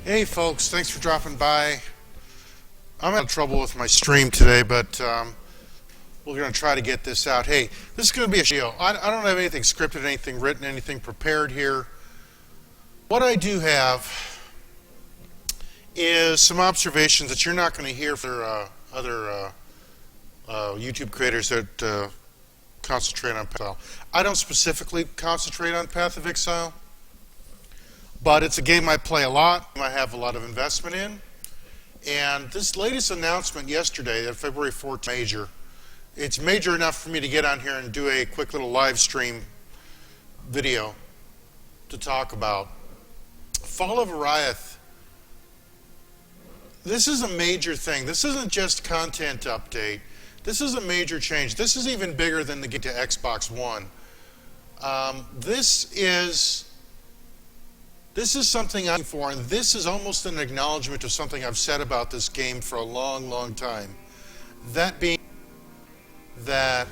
Hey folks, thanks for dropping by. I'm having trouble with my stream today, but we're going to try to get this out. Hey, this is going to be a show. I don't have anything scripted, anything written, anything prepared here. What I do have is some observations that you're not going to hear from other YouTube creators that concentrate on Path of Exile. I don't specifically concentrate on Path of Exile, but it's a game I play a lot, I have a lot of investment in. And this latest announcement yesterday, that February 14th, major. It's major enough for me to get on here and do a quick little live stream video to talk about. Fall of Oriath. This is a major thing. This isn't just content update. This is a major change. This is even bigger than the get to Xbox One. This is something I'm for, and this is almost an acknowledgement of something I've said about this game for a long, long time. That being that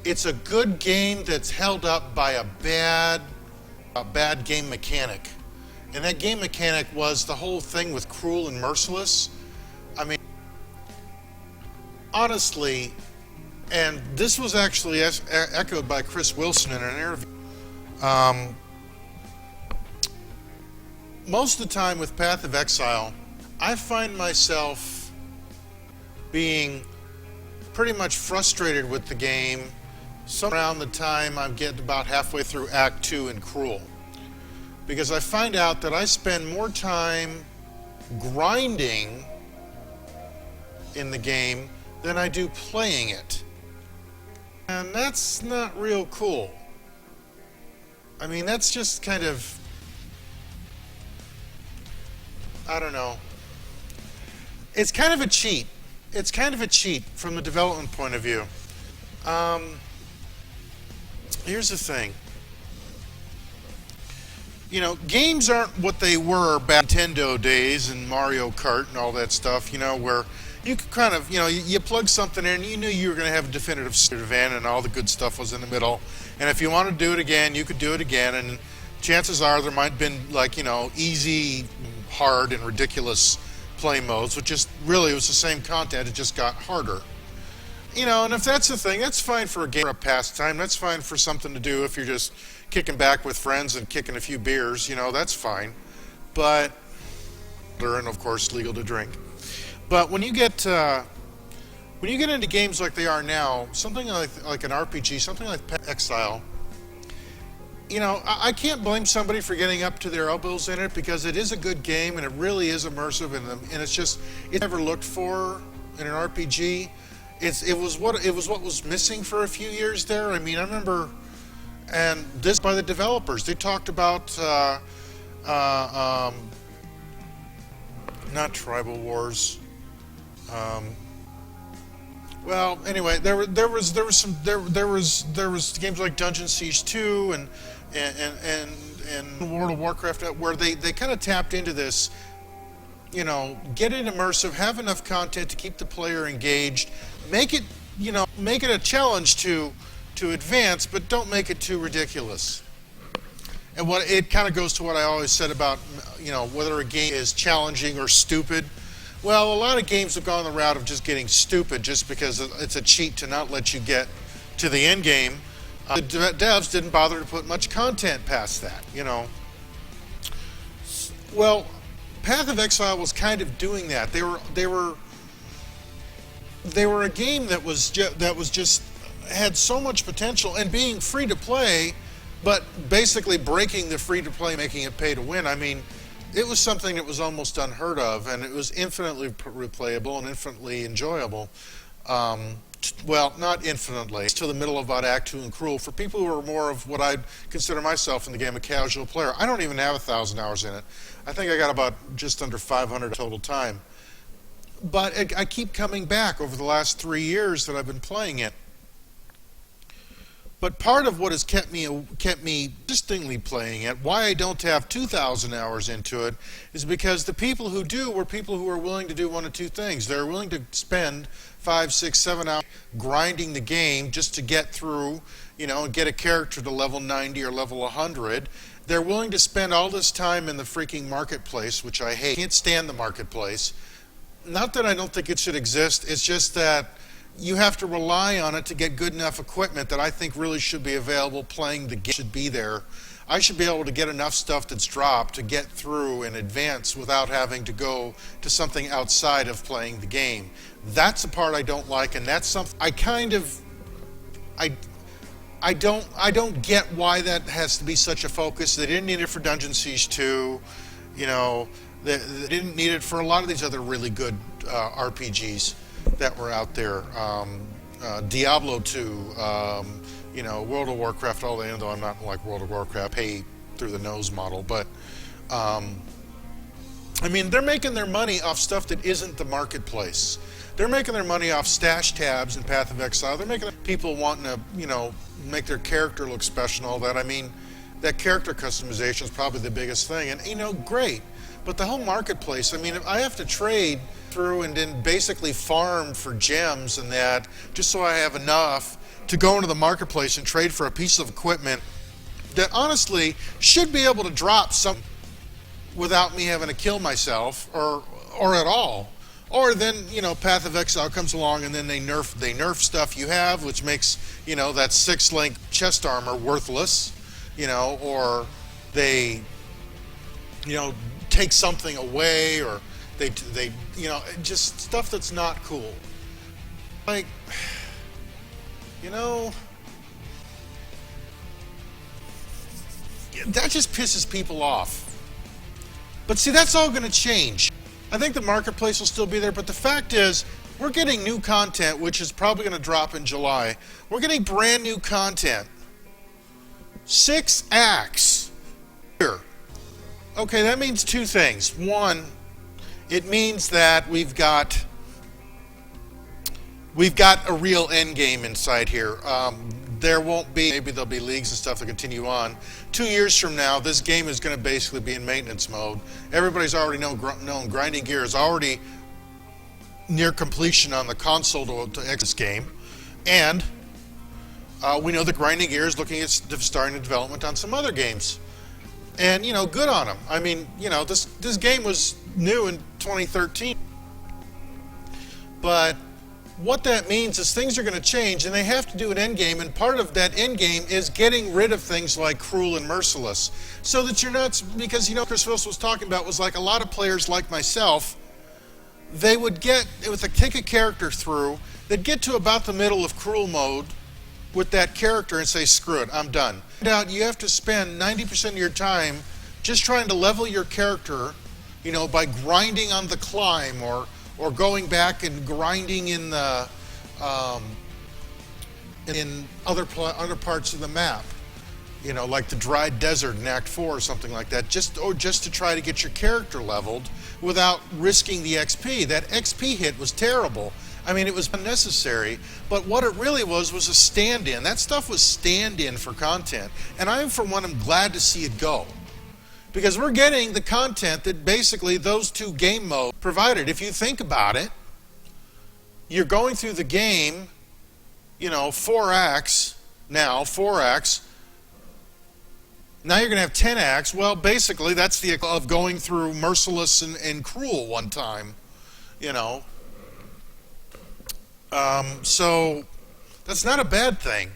it's a good game that's held up by a bad game mechanic. And that game mechanic was the whole thing with cruel and merciless. I mean, honestly, and this was actually echoed by Chris Wilson in an interview. Most of the time with Path of Exile, I find myself being pretty much frustrated with the game around the time I get about halfway through Act 2 in Cruel. Because I find out that I spend more time grinding in the game than I do playing it. And that's not real cool. I mean, that's just kind of, I don't know. It's kind of a cheat. It's kind of a cheat from the development point of view. Here's the thing. You know, games aren't what they were back in Nintendo days and Mario Kart and all that stuff, you know, where you could kind of, you know, you plug something in and you knew you were going to have a definitive event and all the good stuff was in the middle. And if you wanted to do it again, you could do it again. And chances are there might have been, like, you know, easy, hard, and ridiculous play modes, which just really was the same content, it just got harder. You know, and if that's the thing, that's fine for a game or a pastime. That's fine for something to do if you're just kicking back with friends and kicking a few beers, you know, that's fine. But, and of course, legal to drink. But when you get into games like they are now, something like an RPG, something like Path of Exile, you know, I can't blame somebody for getting up to their elbows in it because it is a good game and it really is immersive and it's never looked for in an RPG. It was what was missing for a few years there. I mean, I remember, and this by the developers. They talked about not Tribal Wars. Well, anyway, there was games like Dungeon Siege 2 and World of Warcraft where they kind of tapped into this, you know, get it immersive, have enough content to keep the player engaged, make it a challenge to advance, but don't make it too ridiculous. And what it kind of goes to what I always said about, you know, whether a game is challenging or stupid. Well, a lot of games have gone the route of just getting stupid just because it's a cheat to not let you get to the end game. The devs didn't bother to put much content past that, you know. Well, Path of Exile was kind of doing that. They were a game that was just had so much potential and being free to play, but basically breaking the free to play, making it pay to win. I mean, it was something that was almost unheard of, and it was infinitely replayable and infinitely enjoyable. Well, not infinitely. It's to the middle of about Act 2 and Cruel. For people who are more of what I'd consider myself in the game, a casual player, I don't even have 1,000 hours in it. I think I got about just under 500 total time. But I keep coming back over the last 3 years that I've been playing it. But part of what has kept me distinctly playing it, why I don't have 2,000 hours into it, is because the people who do were people who are willing to do one of two things. They're willing to spend 5, 6, 7 hours grinding the game just to get through, you know, and get a character to level 90 or level 100. They're willing to spend all this time in the freaking marketplace, which I hate. I can't stand the marketplace. Not that I don't think it should exist, it's just that you have to rely on it to get good enough equipment that I think really should be available. Playing the game should be there. I should be able to get enough stuff that's dropped to get through and advance without having to go to something outside of playing the game. That's the part I don't like, and that's something I don't get why that has to be such a focus. They didn't need it for Dungeon Siege 2, you know, they didn't need it for a lot of these other really good RPGs that were out there. Diablo 2, you know, World of Warcraft, all that, though I'm not like World of Warcraft, pay through the nose model, but I mean, they're making their money off stuff that isn't the marketplace. They're making their money off stash tabs and Path of Exile. They're making people wanting to, you know, make their character look special and all that. I mean, that character customization is probably the biggest thing, and you know, great. But the whole marketplace, I mean, if I have to trade through and then basically farm for gems and that, just so I have enough to go into the marketplace and trade for a piece of equipment that honestly should be able to drop some without me having to kill myself or at all. Or then, you know, Path of Exile comes along and then they nerf stuff you have, which makes, you know, that 6-link chest armor worthless, you know, or they, you know, take something away, or they you know, just stuff that's not cool. Like, you know, that just pisses people off. But see, that's all going to change. I think the marketplace will still be there, but the fact is, we're getting new content, which is probably going to drop in July. We're getting brand new content. 6 acts. Here. Okay, that means two things. One, it means that we've got a real end game inside here. There won't be, maybe there'll be leagues and stuff that continue on. 2 years from now, this game is going to basically be in maintenance mode. Everybody's already known Grinding Gear is already near completion on the console to exit this game. And we know that Grinding Gear is looking at starting development on some other games. And, you know, good on them. I mean, you know, this game was new in 2013. But what that means is things are going to change, and they have to do an endgame, and part of that endgame is getting rid of things like Cruel and Merciless, so that you're not, because, you know, Chris Wilson was talking about was like a lot of players like myself, they would take a character through, they'd get to about the middle of Cruel mode with that character and say, screw it, I'm done. Now, you have to spend 90% of your time just trying to level your character, you know, by grinding on the climb, or going back and grinding in the in other parts of the map, you know, like the dry desert in Act 4 or something like that, just to try to get your character leveled without risking the XP. That XP hit was terrible. I mean, it was unnecessary, but what it really was a stand-in. That stuff was stand-in for content, and I, for one, am glad to see it go. Because we're getting the content that basically those two game modes provided. If you think about it, you're going through the game, you know, 4 acts now, 4 acts. Now you're going to have 10 acts. Well, basically, that's the of going through Merciless and Cruel one time, you know. So that's not a bad thing.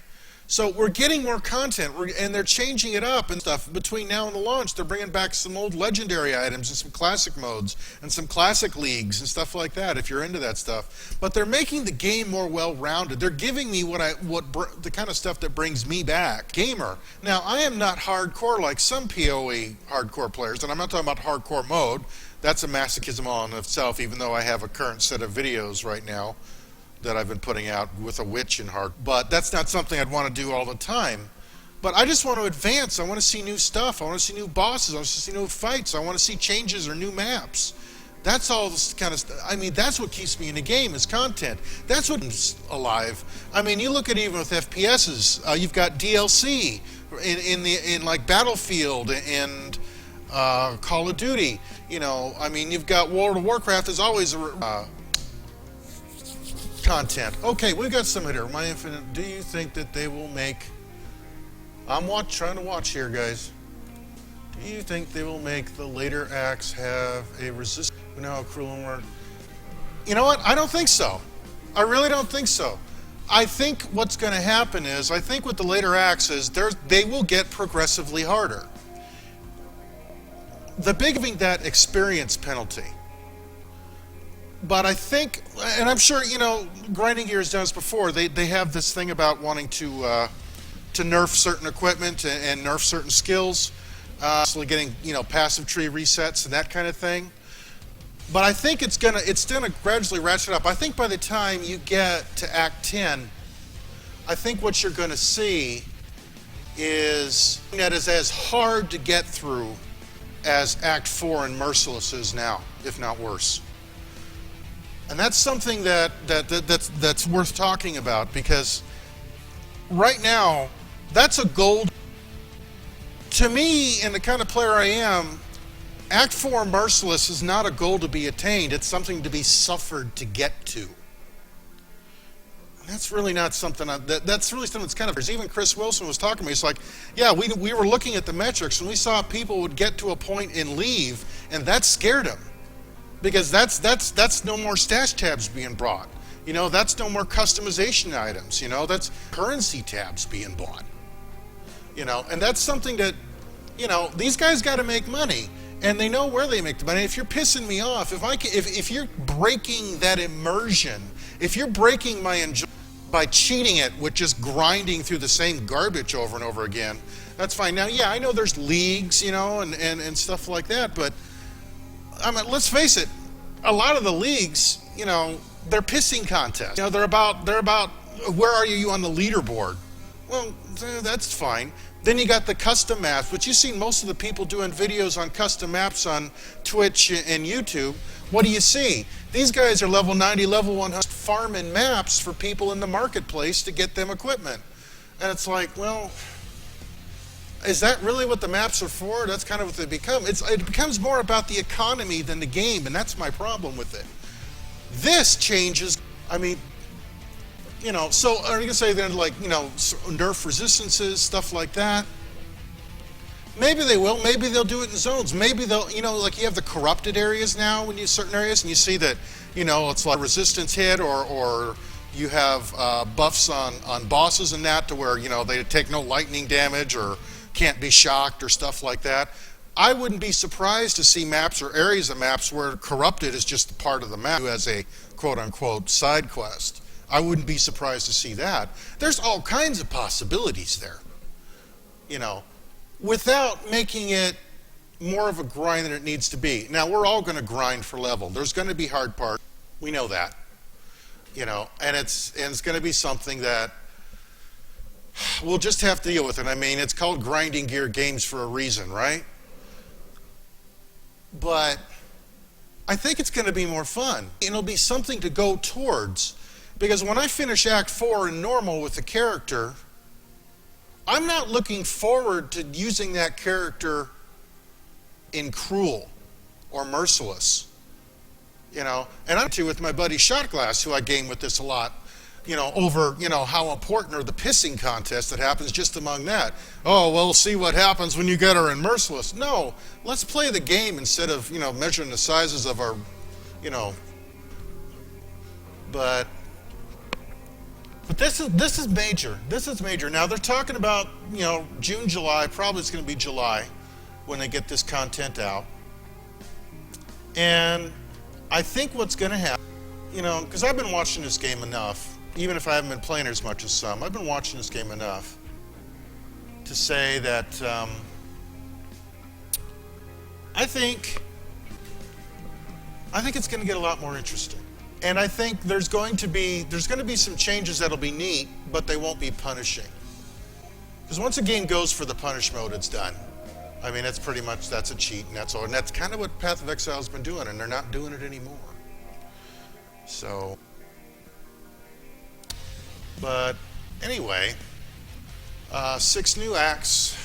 So we're getting more content, and they're changing it up and stuff. Between now and the launch, they're bringing back some old legendary items and some classic modes and some classic leagues and stuff like that, if you're into that stuff. But they're making the game more well-rounded. They're giving me the kind of stuff that brings me back. Gamer. Now, I am not hardcore like some PoE hardcore players, and I'm not talking about hardcore mode. That's a masochism on itself, even though I have a current set of videos right now that I've been putting out with a witch in heart. But that's not something I'd want to do all the time. But I just want to advance. I want to see new stuff. I want to see new bosses. I want to see new fights. I want to see changes or new maps. That's all this kind of stuff. I mean, that's what keeps me in the game is content. That's what's alive. I mean, you look at even with FPSs, you've got DLC in like Battlefield and Call of Duty. You know, I mean, you've got World of Warcraft is always a content. Okay, we've got some here. My Infinite, do you think that they will make... I'm trying to watch here, guys. You think they will make the later acts have a resistance? You know how cruel and work. You know what? I don't think so. I really don't think so. I think what's going to happen is, I think with the later acts is they will get progressively harder. The big thing, that experience penalty. But I think, and I'm sure, you know, Grinding Gear has done this before, they have this thing about wanting to nerf certain equipment and nerf certain skills, so getting, you know, passive tree resets and that kind of thing. But I think it's gonna gradually ratchet up. I think by the time you get to Act 10, I think what you're gonna see is that is as hard to get through as Act 4 and Merciless is now, if not worse. And that's something that's worth talking about, because right now, that's a goal. To me, and the kind of player I am, Act 4 Merciless is not a goal to be attained, it's something to be suffered to get to. And that's really not something, that's really something that's kind of, even Chris Wilson was talking to me, he's like, yeah, we were looking at the metrics and we saw people would get to a point and leave, and that scared him. Because that's no more stash tabs being brought. You know, that's no more customization items, you know, that's currency tabs being bought. You know, and that's something that, you know, these guys got to make money. And they know where they make the money. If you're pissing me off, if you're breaking that immersion, if you're breaking my enjoyment by cheating it with just grinding through the same garbage over and over again, that's fine. Now, yeah, I know there's leagues, you know, and stuff like that, but I mean, let's face it, a lot of the leagues, you know, they're pissing contests. You know, they're about where are you on the leaderboard? Well, that's fine. Then you got the custom maps, which you've seen most of the people doing videos on custom maps on Twitch and YouTube. What do you see? These guys are level 90, level 100, farming maps for people in the marketplace to get them equipment. And it's like, well, is that really what the maps are for? That's kind of what they become. It becomes more about the economy than the game, and that's my problem with it. This changes, I mean, you know, so are you going to say they're like, you know, nerf resistances, stuff like that? Maybe they will. Maybe they'll do it in zones. Maybe they'll, you know, like you have the corrupted areas now when you certain areas and you see that, you know, it's like resistance hit or you have buffs on bosses and that to where, you know, they take no lightning damage or can't be shocked or stuff like that. I wouldn't be surprised to see maps or areas of maps where corrupted is just part of the map as a quote-unquote side quest. I wouldn't be surprised to see that. There's all kinds of possibilities there, you know, without making it more of a grind than it needs to be. Now, we're all going to grind for level. There's going to be hard parts. We know that, you know, and it's going to be something that we'll just have to deal with it. I mean, it's called Grinding Gear games for a reason, right? But I think it's going to be more fun. It'll be something to go towards. Because when I finish Act 4 in normal with the character, I'm not looking forward to using that character in cruel or merciless. You know, and I'm with my buddy Shotglass, who I game with this a lot, you know, over, you know, how important are the pissing contests that happens just among that. Oh, well, we'll see what happens when you get her in merciless. No, let's play the game instead of, you know, measuring the sizes of our, you know, But this is major. This is major. Now they're talking about, you know, June, July. Probably it's going to be July when they get this content out. And I think what's going to happen, you know, because I've been watching this game enough, even if I haven't been playing as much as some, I've been watching this game enough to say that I think it's going to get a lot more interesting. And I think there's going to be some changes that'll be neat, but they won't be punishing. Because once a game goes for the punish mode, it's done. I mean, that's pretty much, that's a cheat, and that's all. And that's kind of what Path of Exile's been doing, and they're not doing it anymore. So, but anyway, 6 new acts.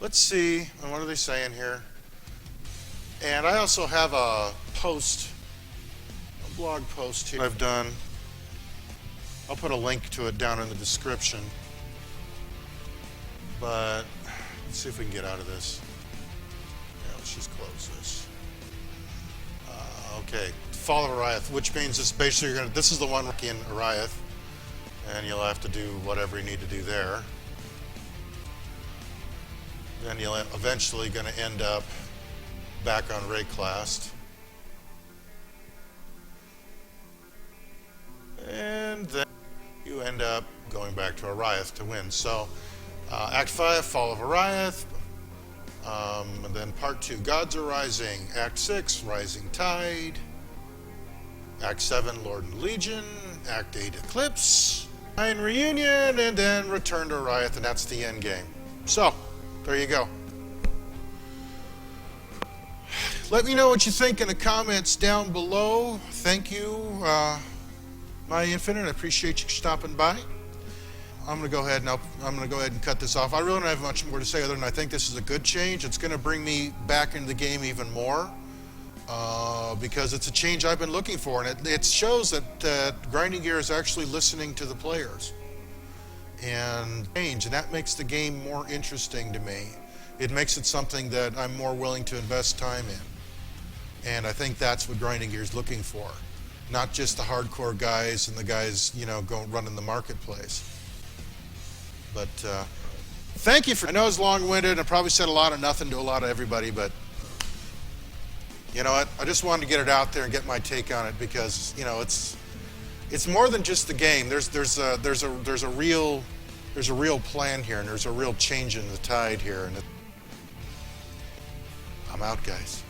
Let's see, what are they saying here? And I also have a blog post here I've done. I'll put a link to it down in the description. But let's see if we can get out of this. let's just close this. Okay, Fall of Oriath, which means it's basically you're gonna. This is the one in Oriath, and you'll have to do whatever you need to do there. Then you'll eventually going to end up back on Rayclast. And then you end up going back to Oriath to win. So, Act 5, Fall of Oriath. And then Part 2, Gods Are Rising. Act 6, Rising Tide. Act 7, Lord and Legion. Act 8, Eclipse. 9, Reunion. And then Return to Oriath, and that's the end game. So, there you go. Let me know what you think in the comments down below. Thank you, My Infinite. I appreciate you stopping by. I'm going to go ahead and cut this off. I really don't have much more to say other than I think this is a good change. It's going to bring me back into the game even more because it's a change I've been looking for, and it shows that Grinding Gear is actually listening to the players and that makes the game more interesting to me. It makes it something that I'm more willing to invest time in, and I think that's what Grinding Gear is looking for, not just the hardcore guys and the guys going running the marketplace. But thank you for. I know it's long-winded. I probably said a lot of nothing to a lot of everybody, but you know what? I just wanted to get it out there and get my take on it because it's more than just the game. There's a real plan here, and there's a real change in the tide here. And I'm out, guys.